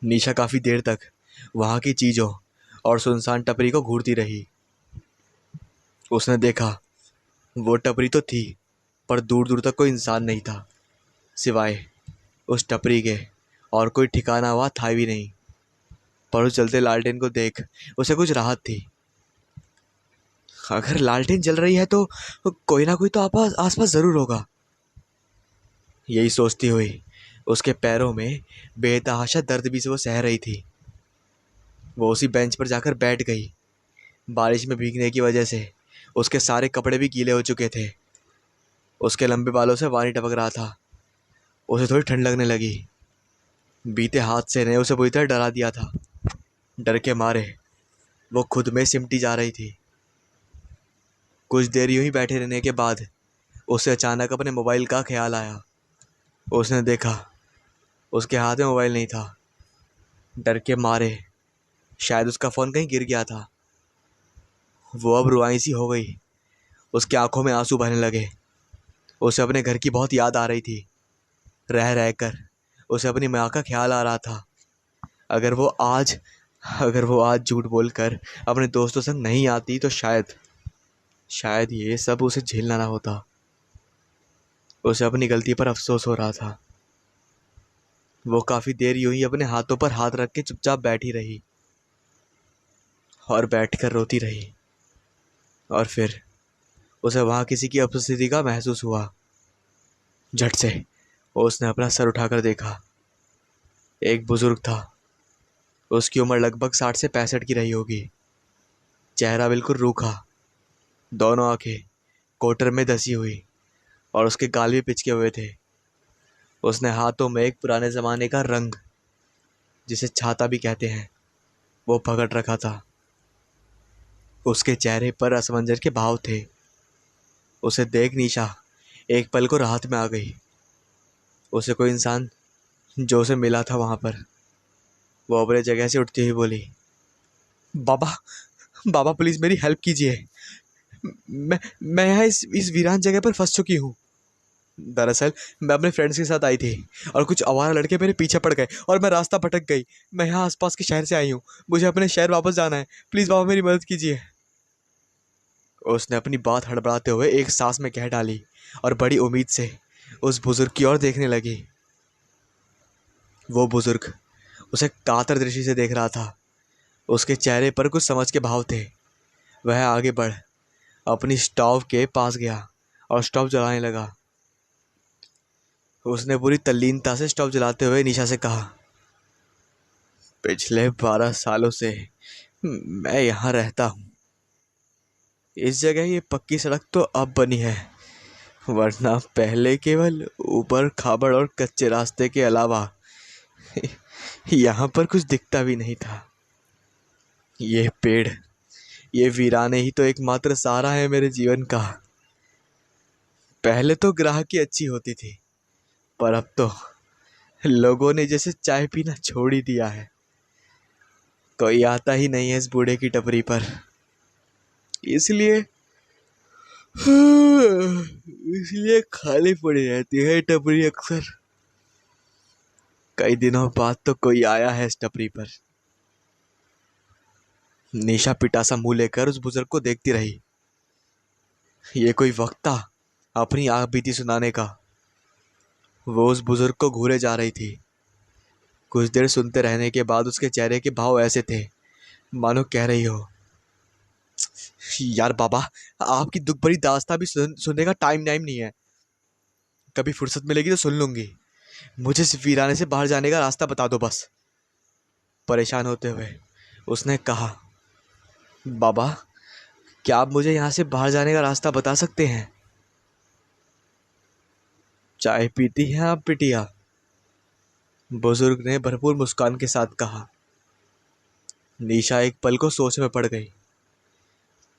निशा काफी देर तक वहां की चीजों और सुनसान टपरी को घूरती रही। उसने देखा, वो टपरी तो थी, पर दूर दूर तक कोई इंसान नहीं था, सिवाय उस टपरी के और कोई ठिकाना हुआ था भी नहीं। पर उस जलते लालटेन को देख उसे कुछ राहत थी। अगर लालटेन जल रही है तो कोई ना कोई तो आसपास जरूर होगा। यही सोचती हुई उसके पैरों में बेतहाशा दर्द भी से वो सह रही थी। वो उसी बेंच पर जाकर बैठ गई। बारिश में भीगने की वजह से उसके सारे कपड़े भी गीले हो चुके थे। उसके लंबे बालों से पानी टपक रहा था। उसे थोड़ी ठंड लगने लगी। बीते हादसे ने उसे बुरी तरह डरा दिया था। डर के मारे वो खुद में सिमटी जा रही थी। कुछ देर यूं ही बैठे रहने के बाद उसे अचानक अपने मोबाइल का ख्याल आया। उसने देखा, उसके हाथ में मोबाइल नहीं था। डर के मारे शायद उसका फोन कहीं गिर गया था। वो अब रुआई सी हो गई। उसकी आंखों में आंसू बहने लगे। उसे अपने घर की बहुत याद आ रही थी। रह रह कर उसे अपनी माँ का ख्याल आ रहा था। अगर वो आज अगर वो आज झूठ बोलकर अपने दोस्तों संग नहीं आती तो शायद शायद ये सब उसे झेलना ना होता। उसे अपनी गलती पर अफसोस हो रहा था। वो काफी देर यूं ही अपने हाथों पर हाथ रख के चुपचाप बैठी रही और बैठकर रोती रही। और फिर उसे वहां किसी की उपस्थिति का महसूस हुआ। झट से उसने अपना सर उठाकर देखा। एक बुजुर्ग था। उसकी उम्र लगभग 60 से 65 की रही होगी। चेहरा बिल्कुल रूखा, दोनों आंखें कोटर में धसी हुई और उसके गाल भी पिचके हुए थे। उसने हाथों में एक पुराने जमाने का रंग, जिसे छाता भी कहते हैं, वो पकड़ रखा था। उसके चेहरे पर असमंजस के भाव थे। उसे देख निशा एक पल को राहत में आ गई। उसे कोई इंसान जो उसे मिला था वहां पर। वो अपने जगह से उठती हुई बोली, बाबा, बाबा प्लीज मेरी हेल्प कीजिए। मैं यहाँ इस वीरान जगह पर फंस चुकी हूँ। दरअसल मैं अपने फ्रेंड्स के साथ आई थी और कुछ आवारा लड़के मेरे पीछे पड़ गए और मैं रास्ता भटक गई। मैं यहाँ आसपास के शहर से आई हूँ। मुझे अपने शहर वापस जाना है। प्लीज बाबा मेरी मदद कीजिए। उसने अपनी बात हड़बड़ाते हुए एक सांस में कह डाली और बड़ी उम्मीद से उस बुजुर्ग की ओर देखने लगी। वो बुजुर्ग उसे कातर दृष्टि से देख रहा था। उसके चेहरे पर कुछ समझ के भाव थे। वह आगे बढ़ अपनी स्टोव के पास गया और स्टोव जलाने लगा। उसने पूरी तल्लीनता से स्टोव जलाते हुए निशा से कहा, पिछले 12 सालों से मैं यहाँ रहता हूँ। इस जगह ये पक्की सड़क तो अब बनी है, वरना पहले केवल ऊबड़ खाबड़ और कच्चे रास्ते के अलावा यहाँ पर कुछ दिखता भी नहीं था। ये पेड़, ये वीराने ही तो एकमात्र सहारा है मेरे जीवन का। पहले तो ग्राहकी अच्छी होती थी, पर अब तो लोगों ने जैसे चाय पीना छोड़ ही दिया है। कोई आता ही नहीं है इस बूढ़े की टपरी पर। इसलिए इसलिए खाली पड़ी रहती है टपरी अक्सर। कई दिनों बाद तो कोई आया है इस टपरी पर। निशा पिटासा मुंह लेकर उस बुजुर्ग को देखती रही। ये कोई वक्त था अपनी आग बीती सुनाने का। वो उस बुजुर्ग को घूरे जा रही थी। कुछ देर सुनते रहने के बाद उसके चेहरे के भाव ऐसे थे मानो कह रही हो, यार बाबा, आपकी दुख भरी दास्तां भी सुनने का टाइम टाइम नहीं है। कभी फुर्सत मिलेगी तो सुन लूंगी। मुझे इस वीराने से बाहर जाने का रास्ता बता दो बस। परेशान होते हुए उसने कहा, बाबा, क्या आप मुझे यहाँ से बाहर जाने का रास्ता बता सकते हैं? चाय पीती हैं आप बिटिया? बुजुर्ग ने भरपूर मुस्कान के साथ कहा। निशा एक पल को सोच में पड़ गई।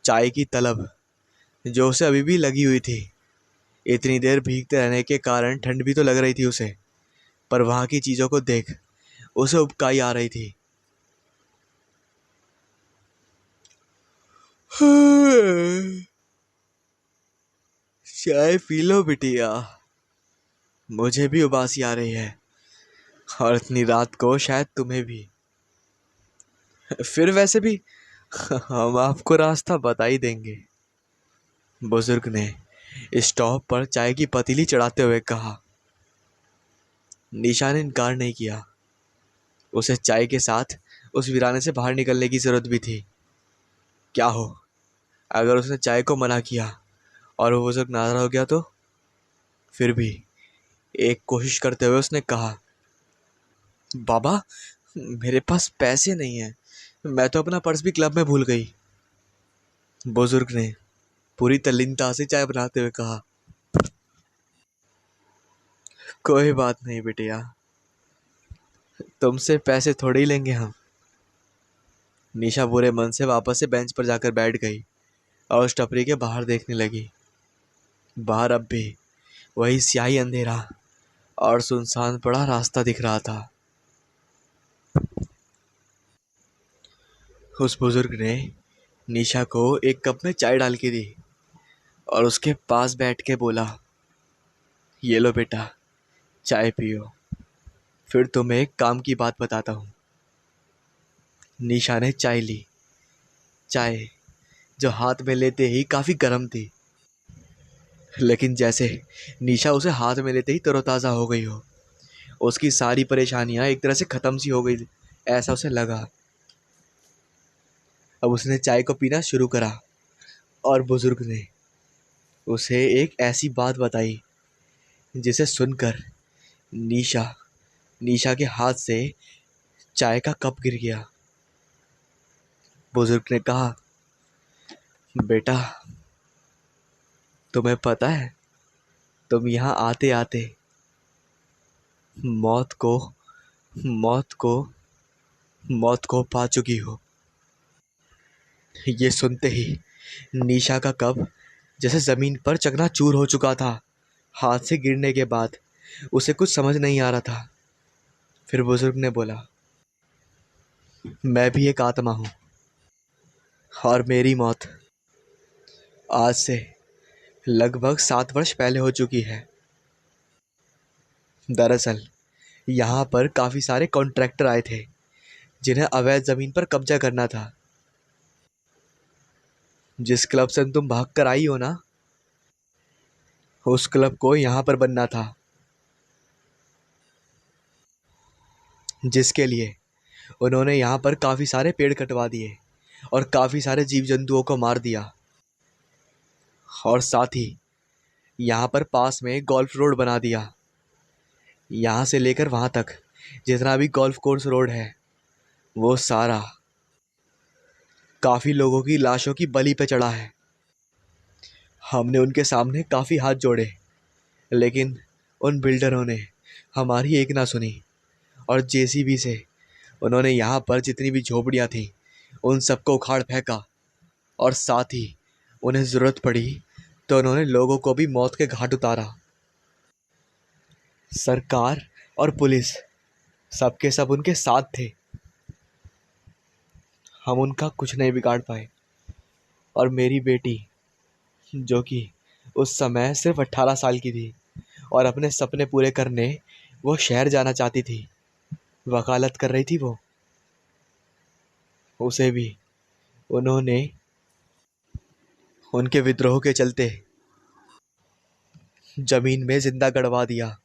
चाय की तलब जो उसे अभी भी लगी हुई थी। इतनी देर भीगते रहने के कारण ठंड भी तो लग रही थी उसे, पर वहां की चीजों को देख उसे उबकाई आ रही थी। चाय पी लो बिटिया, मुझे भी उबासी आ रही है। और इतनी रात को शायद तुम्हें भी। फिर वैसे भी हम आपको रास्ता बता ही देंगे, बुजुर्ग ने स्टॉप पर चाय की पतीली चढ़ाते हुए कहा। निशा ने इनकार नहीं किया। उसे चाय के साथ उस वीराने से बाहर निकलने की जरूरत भी थी। क्या हो अगर उसने चाय को मना किया और वो बुजुर्ग नाराज हो गया तो? फिर भी एक कोशिश करते हुए उसने कहा, बाबा मेरे पास पैसे नहीं है, मैं तो अपना पर्स भी क्लब में भूल गई। बुजुर्ग ने पूरी तल्लीनता से चाय बनाते हुए कहा, कोई बात नहीं बिटिया, तुमसे पैसे थोड़े ही लेंगे हम। निशा बुरे मन से वापस से बेंच पर जाकर बैठ गई और उस टपरी के बाहर देखने लगी। बाहर अब भी वही स्याही अंधेरा और सुनसान पड़ा रास्ता दिख रहा था। उस बुजुर्ग ने निशा को एक कप में चाय डाल के दी और उसके पास बैठ के बोला, ये लो बेटा, चाय पियो, फिर तुम्हें एक काम की बात बताता हूँ। निशा ने चाय ली। चाय जो हाथ में लेते ही काफी गर्म थी, लेकिन जैसे निशा उसे हाथ में लेते ही तरोताजा हो गई हो। उसकी सारी परेशानियां एक तरह से खत्म सी हो गई, ऐसा उसे लगा। अब उसने चाय को पीना शुरू करा और बुजुर्ग ने उसे एक ऐसी बात बताई जिसे सुनकर निशा निशा के हाथ से चाय का कप गिर गया। बुजुर्ग ने कहा, बेटा तुम्हें पता है, तुम यहाँ आते आते मौत को मौत को मौत को पा चुकी हो। ये सुनते ही निशा का कप जैसे जमीन पर चकनाचूर हो चुका था। हाथ से गिरने के बाद उसे कुछ समझ नहीं आ रहा था। फिर बुजुर्ग ने बोला, मैं भी एक आत्मा हूँ और मेरी मौत आज से लगभग 7 वर्ष पहले हो चुकी है। दरअसल यहाँ पर काफी सारे कॉन्ट्रैक्टर आए थे जिन्हें अवैध जमीन पर कब्जा करना था। जिस क्लब से तुम भाग कर आई हो ना, उस क्लब को यहाँ पर बनना था, जिसके लिए उन्होंने यहाँ पर काफी सारे पेड़ कटवा दिए और काफी सारे जीव जंतुओं को मार दिया। और साथ ही यहाँ पर पास में गोल्फ रोड बना दिया। यहाँ से लेकर वहाँ तक जितना भी गोल्फ कोर्स रोड है, वो सारा काफी लोगों की लाशों की बलि पे चढ़ा है। हमने उनके सामने काफी हाथ जोड़े, लेकिन उन बिल्डरों ने हमारी एक ना सुनी और जेसीबी से उन्होंने यहाँ पर जितनी भी झोपड़ियाँ थीं उन सबको उखाड़ फेंका। और साथ ही उन्हें ज़रूरत पड़ी तो उन्होंने लोगों को भी मौत के घाट उतारा। सरकार और पुलिस सबके सब उनके साथ थे। हम उनका कुछ नहीं बिगाड़ पाए। और मेरी बेटी, जो कि उस समय सिर्फ 18 साल की थी और अपने सपने पूरे करने वो शहर जाना चाहती थी, वकालत कर रही थी वो, उसे भी उन्होंने उनके विद्रोह के चलते जमीन में जिंदा गड़वा दिया।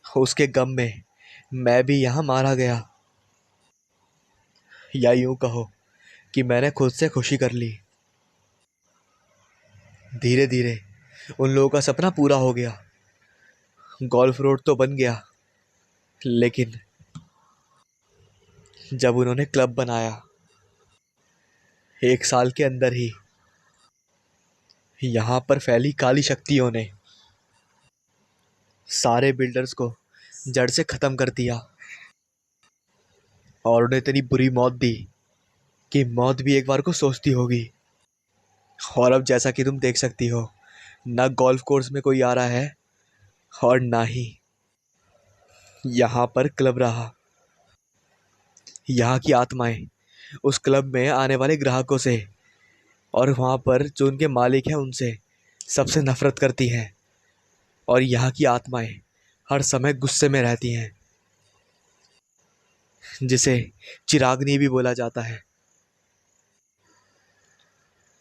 उसके गम में मैं भी यहाँ मारा गया, या यूं कहो कि मैंने खुद से खुशी कर ली। धीरे धीरे उन लोगों का सपना पूरा हो गया। गोल्फ रोड तो बन गया, लेकिन जब उन्होंने क्लब बनाया, 1 साल के अंदर ही यहाँ पर फैली काली शक्तियों ने सारे बिल्डर्स को जड़ से खत्म कर दिया और उन्हें इतनी बुरी मौत दी कि मौत भी एक बार को सोचती होगी। और अब जैसा कि तुम देख सकती हो, ना गोल्फ कोर्स में कोई आ रहा है और ना ही यहाँ पर क्लब रहा। यहाँ की आत्माएं उस क्लब में आने वाले ग्राहकों से और वहाँ पर जो उनके मालिक हैं उनसे सबसे नफरत करती हैं। और यहाँ की आत्माएं हर समय गुस्से में रहती हैं, जिसे चिरागनी भी बोला जाता है।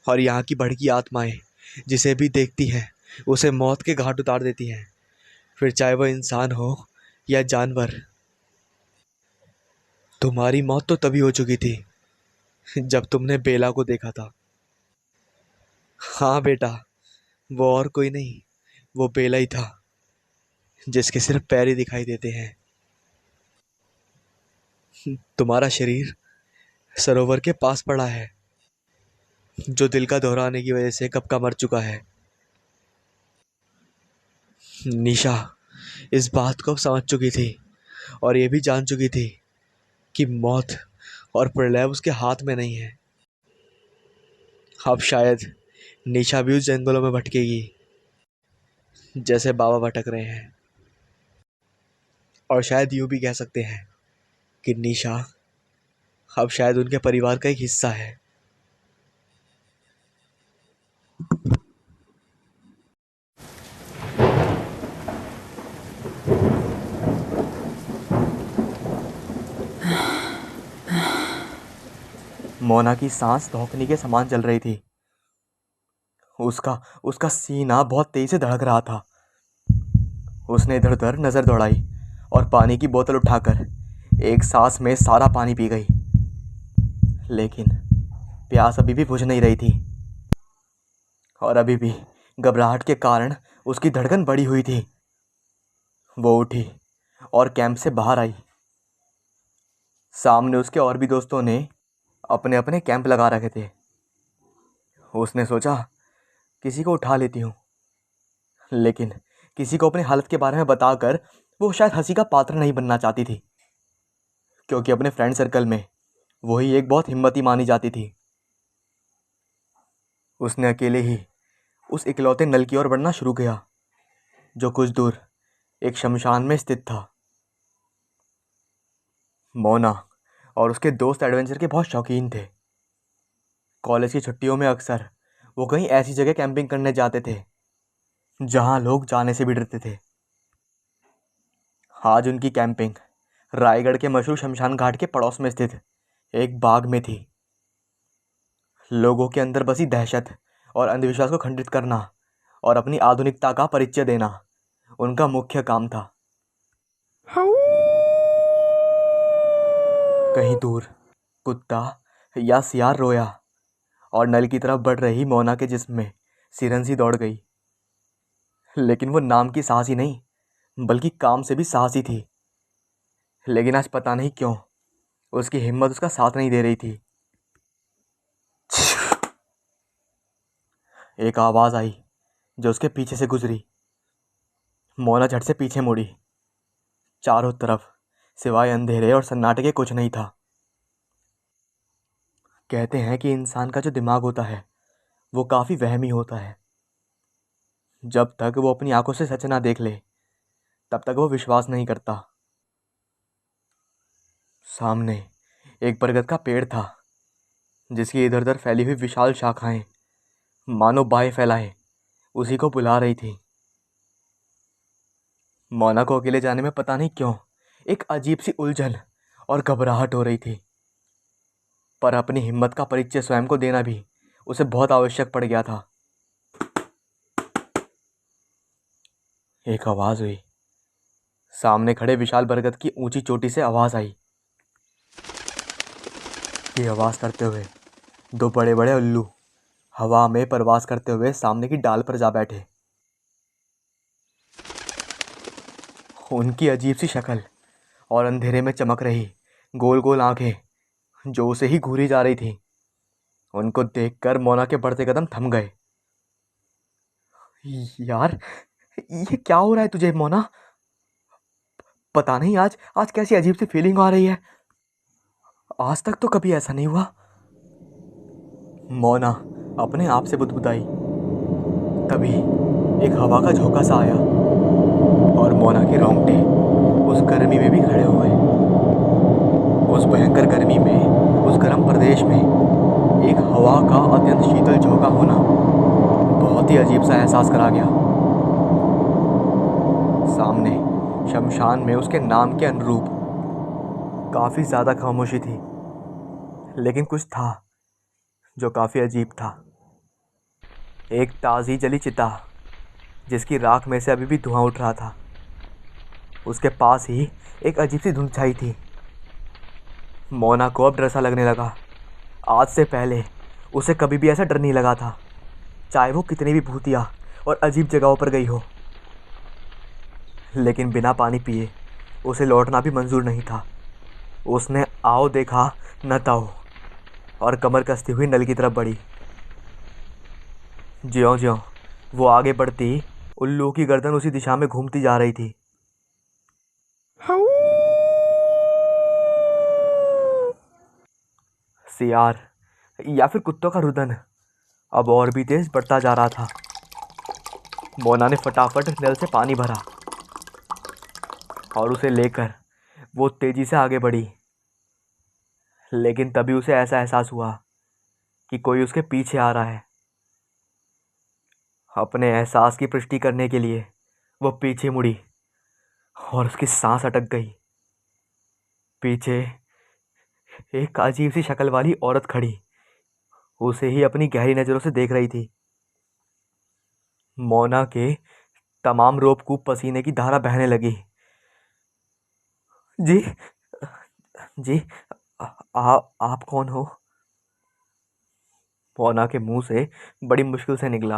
और यहाँ की भड़की आत्माएं जिसे भी देखती हैं उसे मौत के घाट उतार देती हैं, फिर चाहे वह इंसान हो या जानवर। तुम्हारी मौत तो तभी हो चुकी थी जब तुमने बेला को देखा था। हाँ बेटा, वो और कोई नहीं, वो बेला ही था, जिसके सिर्फ पैर ही दिखाई देते हैं। तुम्हारा शरीर सरोवर के पास पड़ा है, जो दिल का दोहराने की वजह से कब का मर चुका है। निशा इस बात को समझ चुकी थी और ये भी जान चुकी थी कि मौत और प्रलय उसके हाथ में नहीं है। अब शायद निशा भी उस जंगलों में भटकेगी जैसे बाबा भटक रहे हैं। और शायद यूं भी कह सकते हैं कि निशा अब शायद उनके परिवार का एक हिस्सा है। मोना की सांस धौंकने के समान चल रही थी। उसका उसका सीना बहुत तेज से धड़क रहा था। उसने इधर उधर नजर दौड़ाई और पानी की बोतल उठाकर एक सांस में सारा पानी पी गई। लेकिन प्यास अभी भी बुझ नहीं रही थी और अभी भी घबराहट के कारण उसकी धड़कन बढ़ी हुई थी। वो उठी और कैंप से बाहर आई। सामने उसके और भी दोस्तों ने अपने अपने कैंप लगा रखे थे। उसने सोचा किसी को उठा लेती हूँ, लेकिन किसी को अपनी हालत के बारे में बताकर वो शायद हंसी का पात्र नहीं बनना चाहती थी, क्योंकि अपने फ्रेंड सर्कल में वही एक बहुत हिम्मती मानी जाती थी। उसने अकेले ही उस इकलौते नल की ओर बढ़ना शुरू किया, जो कुछ दूर एक शमशान में स्थित था। मोना और उसके दोस्त एडवेंचर के बहुत शौकीन थे। कॉलेज की छुट्टियों में अक्सर वो कहीं ऐसी जगह कैंपिंग करने जाते थे जहां लोग जाने से भी डरते थे। आज उनकी कैंपिंग रायगढ़ के मशहूर शमशान घाट के पड़ोस में स्थित एक बाग में थी। लोगों के अंदर बसी दहशत और अंधविश्वास को खंडित करना और अपनी आधुनिकता का परिचय देना उनका मुख्य काम था। कहीं दूर कुत्ता या सियार रोया और नल की तरफ बढ़ रही मोना के जिस्म में सिरन सी दौड़ गई। लेकिन वो नाम की साहसी नहीं बल्कि काम से भी साहसी थी। लेकिन आज पता नहीं क्यों उसकी हिम्मत उसका साथ नहीं दे रही थी। एक आवाज आई जो उसके पीछे से गुजरी। मोना झट से पीछे मुड़ी। चारों तरफ सिवाय अंधेरे और सन्नाटे के कुछ नहीं था। कहते हैं कि इंसान का जो दिमाग होता है वो काफी वहमी होता है। जब तक वो अपनी आंखों से सच ना देख ले तब तक वो विश्वास नहीं करता। सामने एक बरगद का पेड़ था, जिसकी इधर उधर फैली हुई विशाल शाखाएं मानो बाएं फैलाए उसी को बुला रही थी। मोना को अकेले जाने में पता नहीं क्यों एक अजीब सी उलझन और घबराहट हो रही थी, पर अपनी हिम्मत का परिचय स्वयं को देना भी उसे बहुत आवश्यक पड़ गया था। एक आवाज हुई। सामने खड़े विशाल बरगद की ऊंची चोटी से आवाज आई। ये आवाज करते हुए दो बड़े बड़े उल्लू हवा में परवास करते हुए सामने की डाल पर जा बैठे। उनकी अजीब सी शक्ल और अंधेरे में चमक रही गोल गोल आंखें जो उसे ही घूरी जा रही थी, उनको देखकर मोना के बढ़ते कदम थम गए। यार, ये क्या हो रहा है तुझे मोना? पता नहीं आज आज कैसी अजीब सी फीलिंग आ रही है। आज तक तो कभी ऐसा नहीं हुआ। मोना अपने आप से बुदबुदाई। तभी एक हवा का झोंका सा आया और मोना के रोंगटे उस गर्मी में भी खड़े हो गए। उस भयंकर गर्मी में, उस गर्म प्रदेश में एक हवा का अत्यंत शीतल झोंका होना बहुत ही अजीब सा एहसास करा गया। सामने शमशान में उसके नाम के अनुरूप काफ़ी ज़्यादा खामोशी थी, लेकिन कुछ था जो काफ़ी अजीब था। एक ताज़ी जली चिता जिसकी राख में से अभी भी धुआं उठ रहा था। उसके पास ही एक अजीब सी धुंध छाई थी। मोना को अब डर सा लगने लगा। आज से पहले उसे कभी भी ऐसा डर नहीं लगा था, चाहे वो कितनी भी भूतिया और अजीब जगहों पर गई हो। लेकिन बिना पानी पिए उसे लौटना भी मंजूर नहीं था। उसने आओ देखा न ताओ और कमर कसती हुई नल की तरफ बढ़ी। ज्यों-ज्यों वो आगे बढ़ती, उल्लू की गर्दन उसी दिशा में घूमती जा रही थी। सियार या फिर कुत्तों का रुदन अब और भी तेज बढ़ता जा रहा था। मोना ने फटाफट नल से पानी भरा और उसे लेकर वो तेजी से आगे बढ़ी। लेकिन तभी उसे ऐसा एहसास हुआ कि कोई उसके पीछे आ रहा है। अपने एहसास की पुष्टि करने के लिए वो पीछे मुड़ी और उसकी सांस अटक गई। पीछे एक अजीब सी शक्ल वाली औरत खड़ी उसे ही अपनी गहरी नजरों से देख रही थी। मोना के तमाम रोपकूप पसीने की धारा बहने लगी। जी, जी, आप कौन हो? मोना के मुंह से बड़ी मुश्किल से निकला।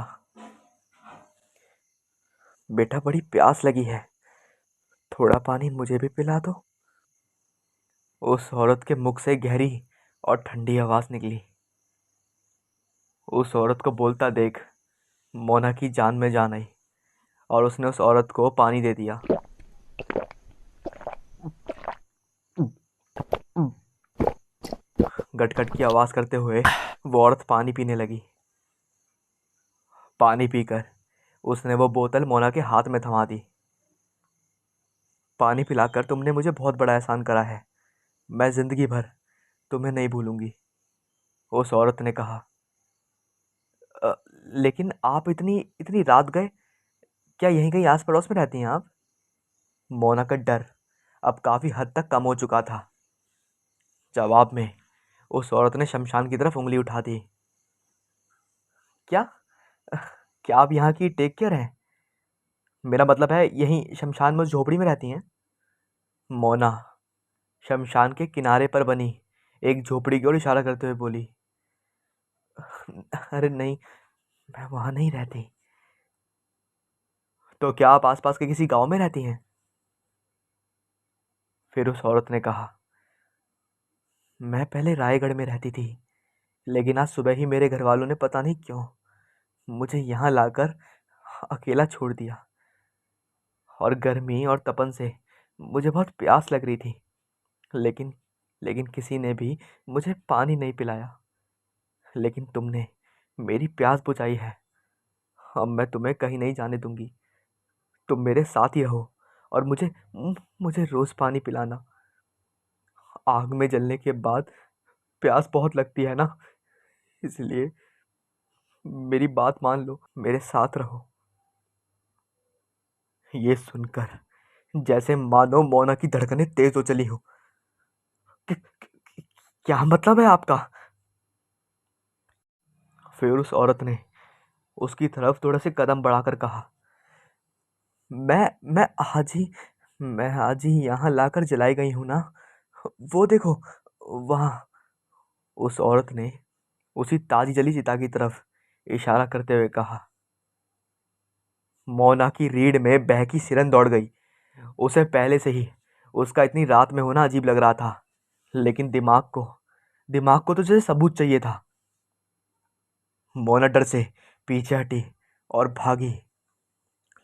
बेटा, बड़ी प्यास लगी है, थोड़ा पानी मुझे भी पिला दो। उस औरत के मुख से गहरी और ठंडी आवाज निकली। उस औरत को बोलता देख मोना की जान में जान आई और उसने उस औरत को पानी दे दिया। गटगट की आवाज करते हुए वो औरत पानी पीने लगी। पानी पीकर उसने वो बोतल मोना के हाथ में थमा दी। पानी पिलाकर तुमने मुझे बहुत बड़ा एहसान करा है, मैं जिंदगी भर तुम्हें नहीं भूलूंगी, उस औरत ने कहा। "अ, लेकिन आप इतनी इतनी रात गए, क्या यहीं कहीं आस पड़ोस में रहती हैं आप?" मोना का डर अब काफी हद तक कम हो चुका था। जवाब में उस औरत ने शमशान की तरफ उंगली उठा दी। क्या क्या आप यहाँ की टेक केयर हैं? मेरा मतलब है यहीं शमशान में उस झोपड़ी में रहती हैं? मोना शमशान के किनारे पर बनी एक झोपड़ी की ओर इशारा करते हुए बोली। अरे नहीं, मैं वहां नहीं रहती। तो क्या आप आसपास के किसी गांव में रहती हैं? फिर उस औरत ने कहा, मैं पहले रायगढ़ में रहती थी, लेकिन आज सुबह ही मेरे घर वालों ने पता नहीं क्यों मुझे यहाँ लाकर अकेला छोड़ दिया। और गर्मी और तपन से मुझे बहुत प्यास लग रही थी, लेकिन लेकिन किसी ने भी मुझे पानी नहीं पिलाया। लेकिन तुमने मेरी प्यास बुझाई है। अब मैं तुम्हें कहीं नहीं जाने दूंगी। तुम मेरे साथ ही रहो और मुझे रोज पानी पिलाना। आग में जलने के बाद प्यास बहुत लगती है ना, इसलिए मेरी बात मान लो, मेरे साथ रहो। ये सुनकर जैसे मानो मोना की धड़कनें तेज हो चली हो। क्या मतलब है आपका? फिर उस औरत ने उसकी तरफ थोड़े से कदम बढ़ाकर कहा, मैं मैं आज ही यहाँ लाकर जलाई गई हूं ना। वो देखो वहां। उस औरत ने उसी ताजी जली चिता की तरफ इशारा करते हुए कहा। मोना की रीढ़ में बहकी सिरन दौड़ गई। उसे पहले से ही उसका इतनी रात में होना अजीब लग रहा था, लेकिन दिमाग को तो जैसे सबूत चाहिए था। मोना डर से पीछे हटी और भागी,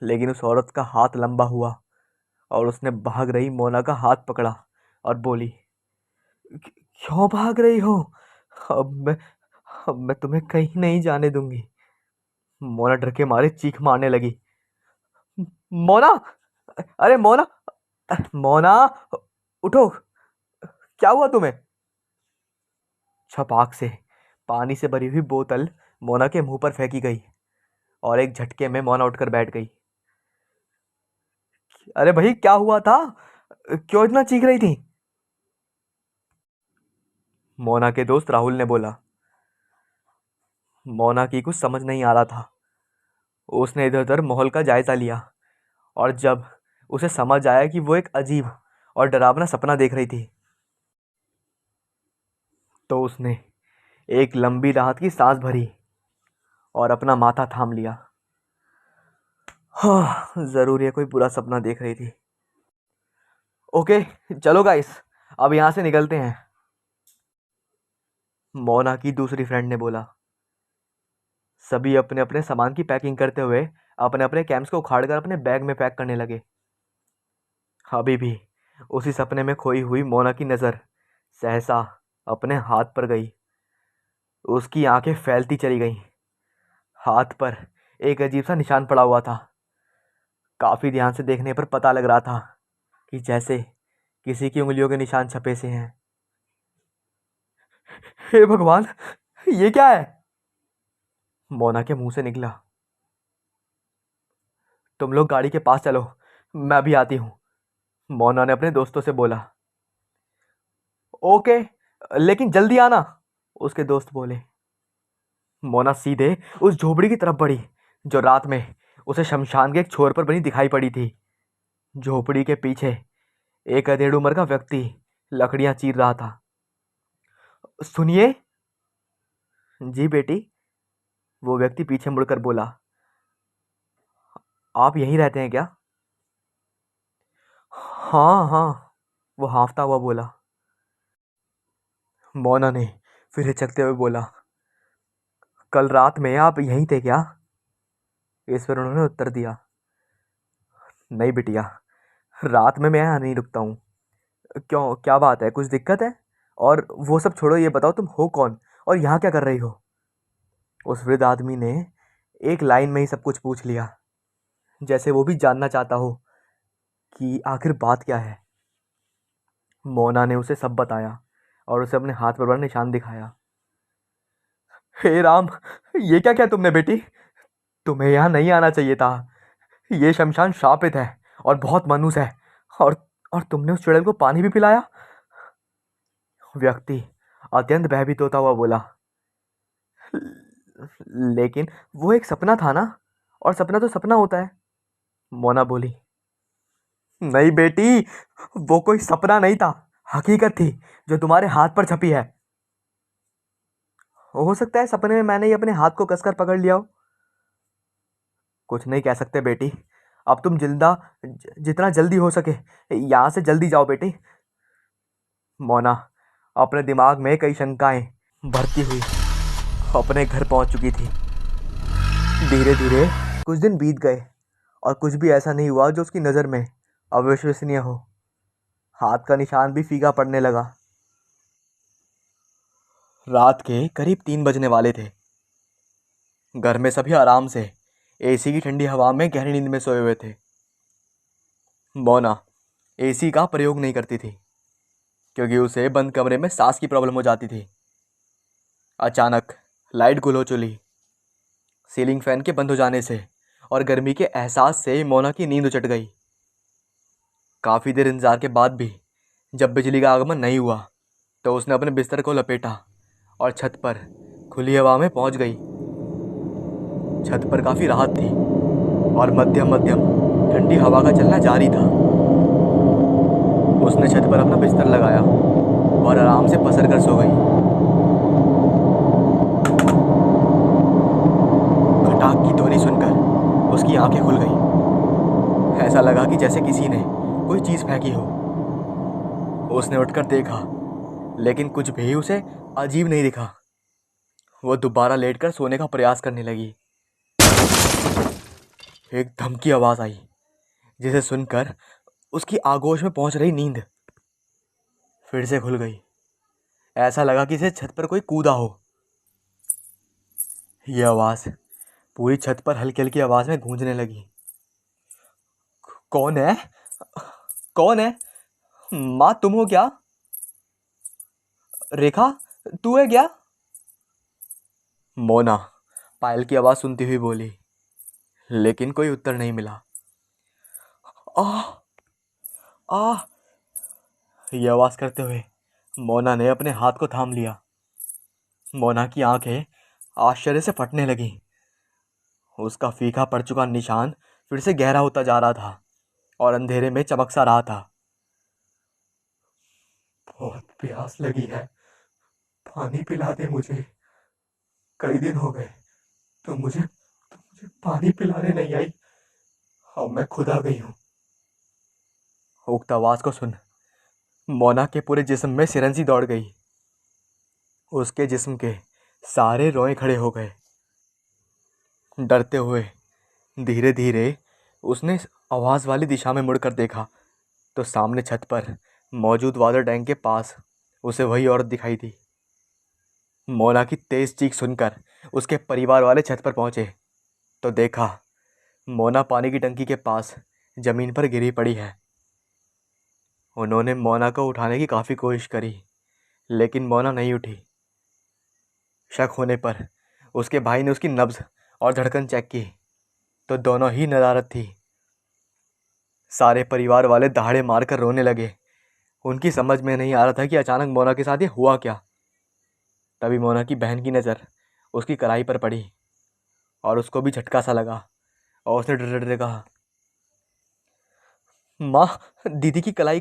लेकिन उस औरत का हाथ लंबा हुआ और उसने भाग रही मोना का हाथ पकड़ा और बोली, क्यों भाग रही हो? अब मैं अब मैं तुम्हें कहीं नहीं जाने दूंगी। मोना डर के मारे चीख मारने लगी। मोना, अरे मोना, मोना, उठो, क्या हुआ तुम्हें? छपाक से पानी से भरी हुई बोतल मोना के मुंह पर फेंकी गई और एक झटके में मोना उठकर बैठ गई। अरे भाई, क्या हुआ था? क्यों इतना चीख रही थी? मोना के दोस्त राहुल ने बोला। मोना की कुछ समझ नहीं आ रहा था। उसने इधर उधर माहौल का जायजा लिया, और जब उसे समझ आया कि वो एक अजीब और डरावना सपना देख रही थी, तो उसने एक लंबी राहत की सांस भरी और अपना माथा थाम लिया। हाँ, जरूर ये कोई बुरा सपना देख रही थी। ओके, चलो गाइस, अब यहां से निकलते हैं, मोना की दूसरी फ्रेंड ने बोला। सभी अपने अपने सामान की पैकिंग करते हुए अपने अपने कैंप्स को उखाड़कर अपने बैग में पैक करने लगे। अभी भी उसी सपने में खोई हुई मोना की नजर सहसा अपने हाथ पर गई। उसकी आंखें फैलती चली गईं। हाथ पर एक अजीब सा निशान पड़ा हुआ था। काफी ध्यान से देखने पर पता लग रहा था कि जैसे किसी की उंगलियों के निशान छपे से हैं। हे भगवान, ये क्या है? मोना के मुंह से निकला। तुम लोग गाड़ी के पास चलो, मैं भी आती हूं, मोना ने अपने दोस्तों से बोला। ओके, लेकिन जल्दी आना, उसके दोस्त बोले। मोना सीधे उस झोपड़ी की तरफ बढ़ी जो रात में उसे शमशान के एक छोर पर बनी दिखाई पड़ी थी। झोपड़ी के पीछे एक अधेड़ उम्र का व्यक्ति लकड़ियां चीर रहा था। सुनिए। जी बेटी, वो व्यक्ति पीछे मुड़कर बोला। आप यहीं रहते हैं क्या? हाँ हाँ, वो हाँफता हुआ बोला। मोना ने फिर हिचकते हुए बोला, कल रात में आप यहीं थे क्या? इस पर उन्होंने उत्तर दिया, नहीं बिटिया, रात में मैं यहाँ नहीं रुकता हूँ। क्यों, क्या बात है, कुछ दिक्कत है? और वो सब छोड़ो, ये बताओ तुम हो कौन और यहाँ क्या कर रही हो? उस वृद्ध आदमी ने एक लाइन में ही सब कुछ पूछ लिया, जैसे वो भी जानना चाहता हो कि आखिर बात क्या है। मोना ने उसे सब बताया और उसे अपने हाथ पर बड़ा निशान दिखाया। हे राम, ये क्या क्या तुमने बेटी? तुम्हें यहाँ नहीं आना चाहिए था। ये शमशान शापित है और बहुत मनहूस है। और और तुमने उस चुड़ैल को पानी भी पिलाया? व्यक्ति अत्यंत भयभीत होता हुआ बोला। लेकिन वो एक सपना था ना, और सपना तो सपना होता है, मोना बोली। नहीं बेटी, वो कोई सपना नहीं था, हकीकत थी जो तुम्हारे हाथ पर छपी है। हो सकता है सपने में मैंने ही अपने हाथ को कसकर पकड़ लिया हो। कुछ नहीं कह सकते बेटी, अब तुम जितना जल्दी हो सके यहां से जल्दी जाओ बेटी। मोना अपने दिमाग में कई शंकाएं भरती हुई अपने घर पहुंच चुकी थी। धीरे धीरे कुछ दिन बीत गए और कुछ भी ऐसा नहीं हुआ जो उसकी नज़र में अविश्वसनीय हो। हाथ का निशान भी फीका पड़ने लगा। रात के करीब 3 बजने वाले थे। घर में सभी आराम से एसी की ठंडी हवा में गहरी नींद में सोए हुए थे। मोना एसी का प्रयोग नहीं करती थी क्योंकि उसे बंद कमरे में सांस की प्रॉब्लम हो जाती थी। अचानक लाइट गुल हो चली। सीलिंग फैन के बंद हो जाने से और गर्मी के एहसास से मोना की नींद उचट गई। काफ़ी देर इंतजार के बाद भी जब बिजली का आगमन नहीं हुआ तो उसने अपने बिस्तर को लपेटा और छत पर खुली हवा में पहुंच गई। छत पर काफ़ी राहत थी और मध्यम मध्यम ठंडी हवा का चलना जारी था। उसने छत पर अपना बिस्तर लगाया और आराम से पसर कर सो गई। खटाक की ध्वनि सुनकर उसकी आंखें खुल गई। ऐसा लगा कि जैसे किसी ने कोई चीज़ फेंकी हो। उसने उठकर देखा, लेकिन कुछ भी उसे अजीब नहीं दिखा। वो दोबारा लेटकर सोने का प्रयास करने लगी। एक धमकी आवाज़ आई जिसे सुनकर उसकी आगोश में पहुंच रही नींद फिर से खुल गई। ऐसा लगा कि इसे छत पर कोई कूदा हो। यह आवाज़ पूरी छत पर हल्की हल्की आवाज़ में गूंजने लगी। कौन है? कौन है? माँ, तुम हो क्या? रेखा, तू है क्या? मोना पायल की आवाज़ सुनती हुई बोली, लेकिन कोई उत्तर नहीं मिला। आह! आ ये आवाज करते हुए मोना ने अपने हाथ को थाम लिया। मोना की आंखें आश्चर्य से फटने लगी। उसका फीका पड़ चुका निशान फिर से गहरा होता जा रहा था और अंधेरे में चमक सा रहा था। बहुत प्यास लगी है, पानी पिला दे मुझे। कई दिन हो गए तुम मुझे पानी पिलाने नहीं आई। अब मैं खुद आ गई हूँ। उक्त आवाज को सुन मोना के पूरे जिस्म में सिरंजी दौड़ गई। उसके जिस्म के सारे रोए खड़े हो गए। डरते हुए धीरे धीरे उसने आवाज वाली दिशा में मुड़कर देखा तो सामने छत पर मौजूद वाटर टैंक के पास उसे वही औरत दिखाई दी। मोना की तेज चीख सुनकर उसके परिवार वाले छत पर पहुंचे तो देखा मोना पानी की टंकी के पास जमीन पर गिरी पड़ी है। उन्होंने मोना को उठाने की काफी कोशिश करी लेकिन मोना नहीं उठी। शक होने पर उसके भाई ने उसकी नब्ज और धड़कन चेक की तो दोनों ही नदारद थी। सारे परिवार वाले दहाड़े मारकर रोने लगे। उनकी समझ में नहीं आ रहा था कि अचानक मोना के साथ ये हुआ क्या। तभी मोना की बहन की नज़र उसकी कलाई पर पड़ी और उसको भी झटका सा लगा और उसने डर डर कहा, माँ, दीदी की कलाई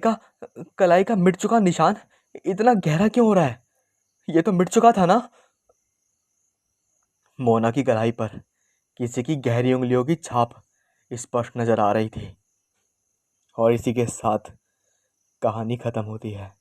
का मिट चुका निशान इतना गहरा क्यों हो रहा है? ये तो मिट चुका था ना। मोना की कलाई पर किसी की गहरी उंगलियों की छाप स्पष्ट नजर आ रही थी। और इसी के साथ कहानी खत्म होती है।